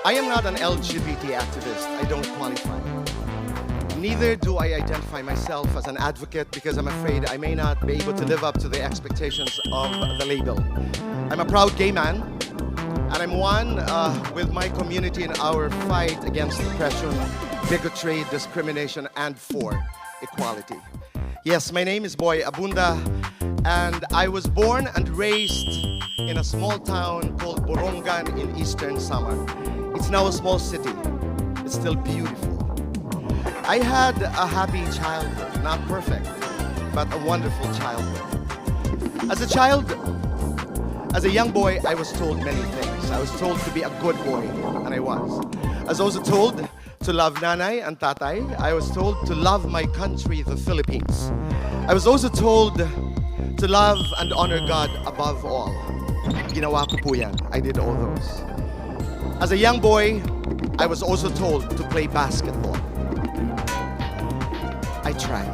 I am not an LGBT activist. I don't qualify. Neither do I identify myself as an advocate because I'm afraid I may not be able to live up to the expectations of the label. I'm a proud gay man, and I'm one with my community in our fight against oppression, bigotry, discrimination, and for equality. Yes, my name is Boy Abunda, and I was born and raised in a small town called Borongan in Eastern Samar. It's now a small city. It's still beautiful. I had a happy childhood, not perfect, but a wonderful childhood. As a child, as a young boy, I was told many things. I was told to be a good boy, and I was. I was also told to love nanay and tatay. I was told to love my country, the Philippines. I was also told to love and honor God above all. Ginawa ko po yan. I did all those. As a young boy, I was also told to play basketball. I tried.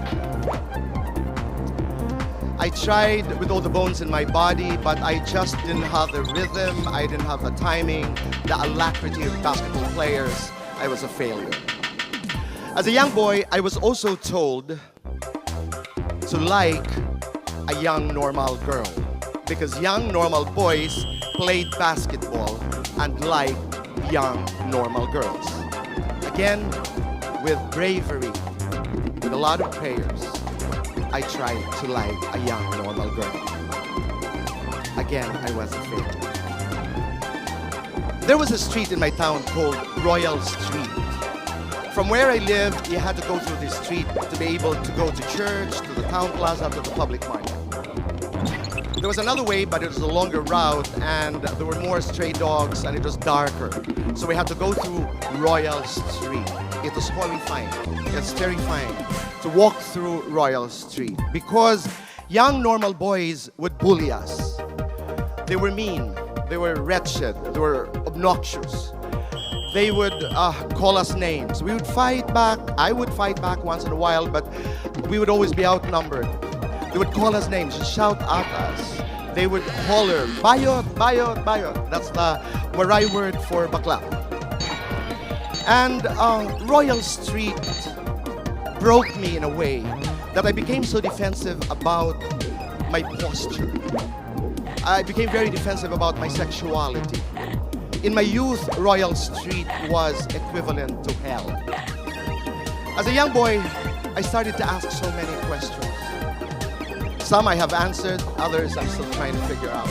I tried with all the bones in my body, but I just didn't have the rhythm, I didn't have the timing, the alacrity of basketball players. I was a failure. As a young boy, I was also told to like a young normal girl because young normal boys played basketball and liked young normal girls. Again, with bravery, with a lot of prayers, I tried to like a young normal girl. Again, I was a failure. There was a street in my town called Royal Street. From where I lived, you had to go through this street to be able to go to church, to the town plaza, to the public market. There was another way, but it was a longer route, and there were more stray dogs, and it was darker. So we had to go through Royal Street. It was horrifying. It's terrifying to walk through Royal Street because young normal boys would bully us. They were mean. They were wretched. They were obnoxious. They would call us names. We would fight back. I would fight back once in a while, but we would always be outnumbered. They would call us names, shout at us. They would holler, bayot, bayot, bayot. That's the Waray word for bakla. And Royal Street broke me in a way that I became so defensive about my posture. I became very defensive about my sexuality. In my youth, Royal Street was equivalent to hell. As a young boy, I started to ask so many questions. Some I have answered, others I'm still trying to figure out.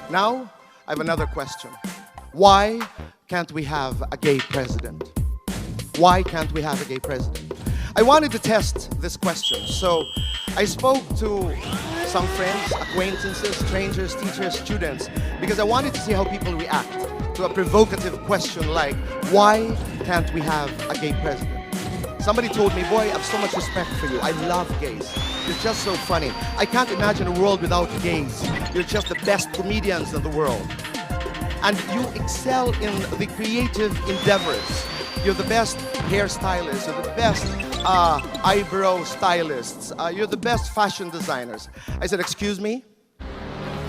Now, I have another question. Why can't we have a gay president? Why can't we have a gay president? I wanted to test this question, so I spoke to some friends, acquaintances, strangers, teachers, students, because I wanted to see how people react to a provocative question like, why can't we have a gay president? Somebody told me, boy, I have so much respect for you. I love gays. You're just so funny. I can't imagine a world without gays. You're just the best comedians in the world. And you excel in the creative endeavors. You're the best hairstylists. You're the best eyebrow stylists. You're the best fashion designers. I said, excuse me?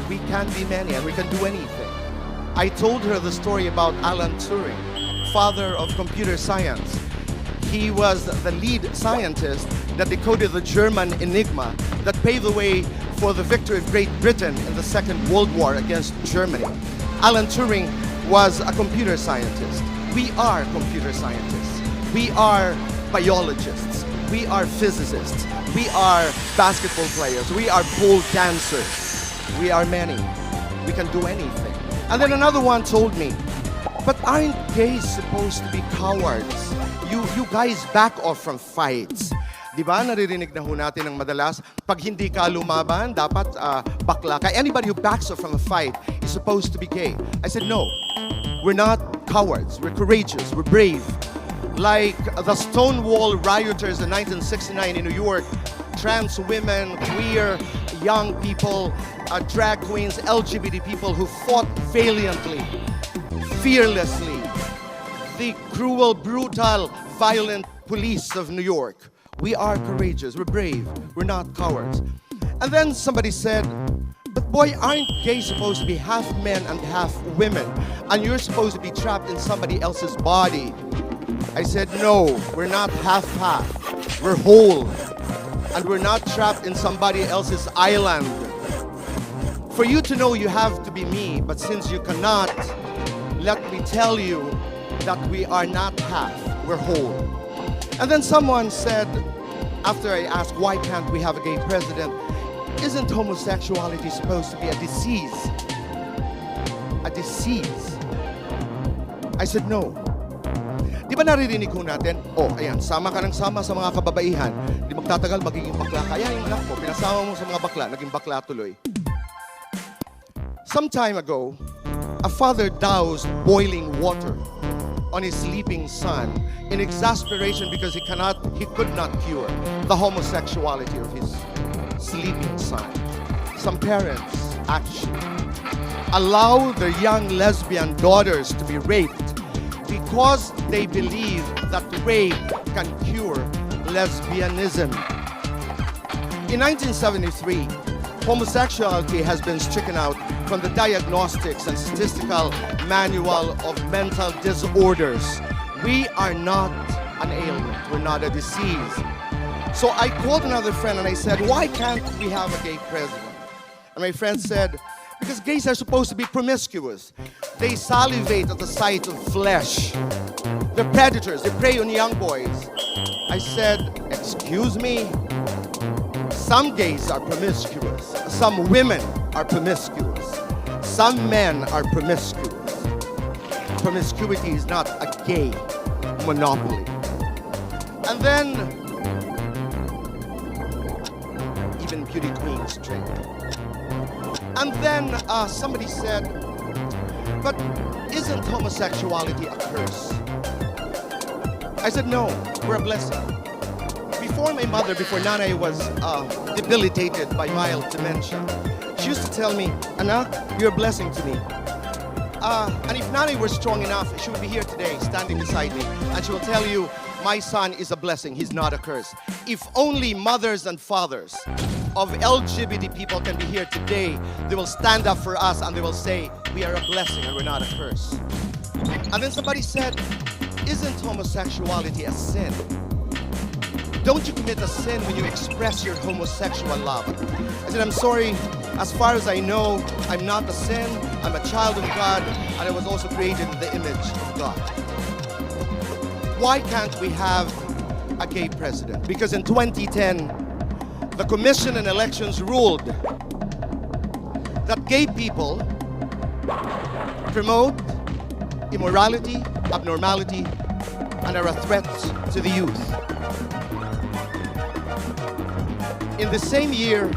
We can be many and we can do anything. I told her the story about Alan Turing, father of computer science. He was the lead scientist that decoded the German enigma that paved the way for the victory of Great Britain in the Second World War against Germany. Alan Turing was a computer scientist. We are computer scientists. We are biologists. We are physicists. We are basketball players. We are pole dancers. We are many. We can do anything. And then another one told me, but aren't gays supposed to be cowards? You guys back off from fights. Di ba, naririnig na ho natin ng madalas, pag hindi ka lumaban, dapat bakla ka. Anybody who backs off from a fight is supposed to be gay. I said, no, we're not cowards. We're courageous. We're brave. Like the Stonewall rioters in 1969 in New York, trans women, queer, young people, drag queens, LGBT people who fought valiantly, fearlessly, the cruel, brutal, violent police of New York. We are courageous, we're brave, we're not cowards. And then somebody said, but Boy, aren't gays supposed to be half men and half women? And you're supposed to be trapped in somebody else's body. I said, no, we're not half-half. We're whole. And we're not trapped in somebody else's island. For you to know, you have to be me. But since you cannot, let me tell you that we are not half. We're whole. And then someone said, after I asked, why can't we have a gay president? Isn't homosexuality supposed to be a disease? A disease? I said, no. Di ba naririnig ko natin, oh, ayan, sama ka ng sama sa mga kababaihan. Di magtatagal, magiging bakla ka. Ayan yung anak mo, pinasama mo sa mga bakla, naging bakla tuloy. Some time ago, a father doused boiling water on his sleeping son in exasperation because he could not cure the homosexuality of his sleeping son. Some parents actually allow their young lesbian daughters to be raped because they believe that rape can cure lesbianism. In 1973, homosexuality has been stricken out from the Diagnostics and Statistical Manual of Mental Disorders. We are not an ailment, we're not a disease. So I called another friend and I said, why can't we have a gay president? And my friend said, because gays are supposed to be promiscuous. They salivate at the sight of flesh. They're predators, they prey on young boys. I said, excuse me? Some gays are promiscuous. Some women are promiscuous. Some men are promiscuous. Promiscuity is not a gay monopoly. And then, even beauty queens drink. And then somebody said, but isn't homosexuality a curse? I said, no, we're a blessing. Before my mother, before Nanay was debilitated by mild dementia, she used to tell me, Anak, you're a blessing to me. And if Nanay were strong enough, she would be here today, standing beside me, and she will tell you, my son is a blessing, he's not a curse. If only mothers and fathers of LGBT people can be here today, they will stand up for us and they will say, we are a blessing and we're not a curse. And then somebody said, isn't homosexuality a sin? Don't you commit a sin when you express your homosexual love? I said, I'm sorry, as far as I know, I'm not a sin, I'm a child of God, and I was also created in the image of God. Why can't we have a gay president? Because in 2010, the Commission on Elections ruled that gay people promote immorality, abnormality, and are a threat to the youth. In the same year,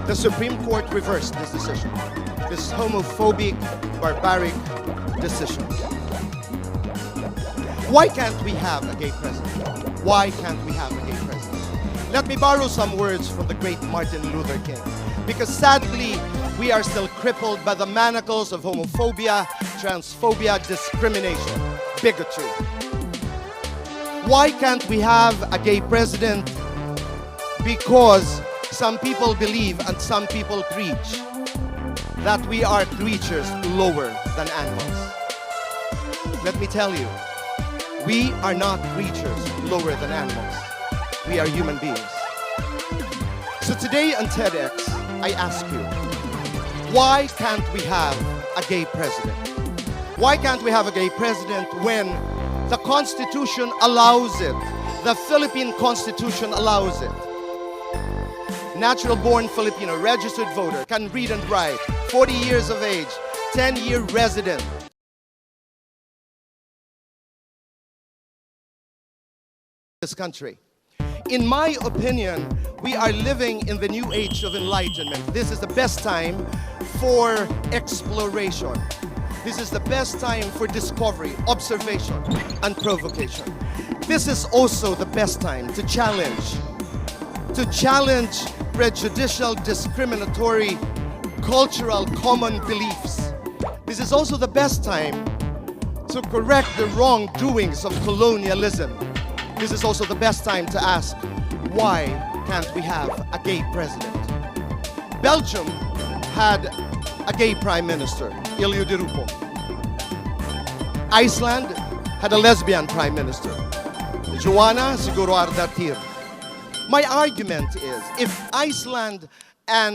the Supreme Court reversed this decision, this homophobic, barbaric decision. Why can't we have a gay president? Why can't we have a gay president? Let me borrow some words from the great Martin Luther King. Because sadly, we are still crippled by the manacles of homophobia, transphobia, discrimination, bigotry. Why can't we have a gay president? Because some people believe and some people preach that we are creatures lower than animals. Let me tell you, we are not creatures lower than animals. We are human beings. So today on TEDx, I ask you, why can't we have a gay president? Why can't we have a gay president when the Constitution allows it? The Philippine Constitution allows it. Natural-born Filipino, registered voter, can read and write, 40 years of age, 10-year resident. This country. In my opinion, we are living in the new age of enlightenment. This is the best time for exploration. This is the best time for discovery, observation, and provocation. This is also the best time to challenge prejudicial, discriminatory, cultural common beliefs. This is also the best time to correct the wrongdoings of colonialism. This is also the best time to ask, why can't we have a gay president? Belgium had a gay prime minister, Ilyo Di Rupo. Iceland had a lesbian prime minister, Joanna siguro Ardatir. My argument is, if Iceland and